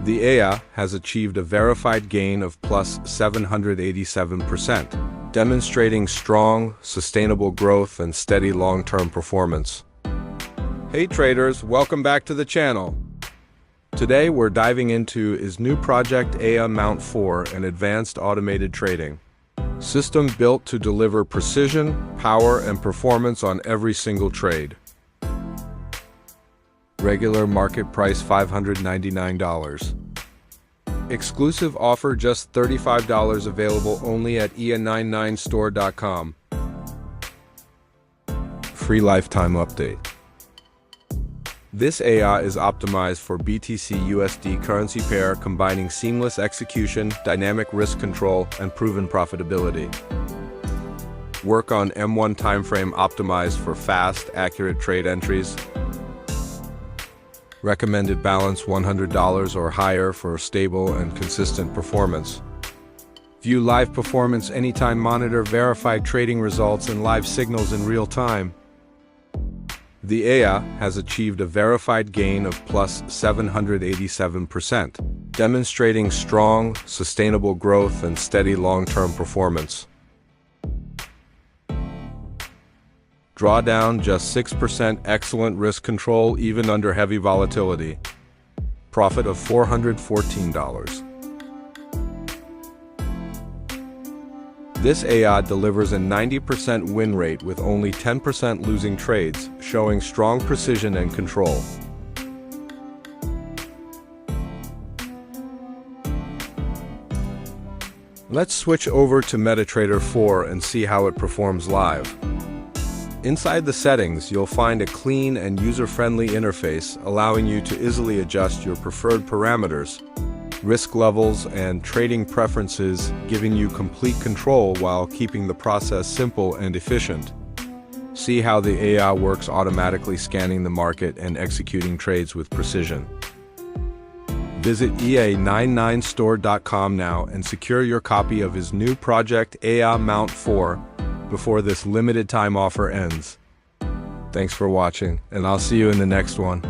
The EA has achieved a verified gain of plus 787%, demonstrating strong, sustainable growth and steady long-term performance. Hey traders, welcome back to the channel. Today we're diving into is new PROJECT EA MT4, an advanced automated trading system built to deliver precision, power, and performance on every single trade. Regular market price $599. Exclusive offer just $35, available only at XAUUSD.com. Free lifetime update. This AI is optimized for BTCUSD currency pair, combining seamless execution, dynamic risk control, and proven profitability. Work on M1 timeframe optimized for fast, accurate trade entries. Recommended balance $100 or higher for stable and consistent performance. View live performance anytime, monitor verified trading results and live signals in real time. The EA has achieved a verified gain of plus 787%, demonstrating strong, sustainable growth and steady long-term performance. Drawdown just 6%, excellent risk control even under heavy volatility. Profit of $414. This AI delivers a 90% win rate with only 10% losing trades, showing strong precision and control. Let's switch over to MetaTrader 4 and see how it performs live. Inside the settings, you'll find a clean and user-friendly interface, allowing you to easily adjust your preferred parameters, risk levels, and trading preferences, giving you complete control while keeping the process simple and efficient. See how the AI works, automatically scanning the market and executing trades with precision. Visit XAUUSD.com now and secure your copy of his new PROJECT EA MT4 before this limited time offer ends. Thanks for watching, and I'll see you in the next one.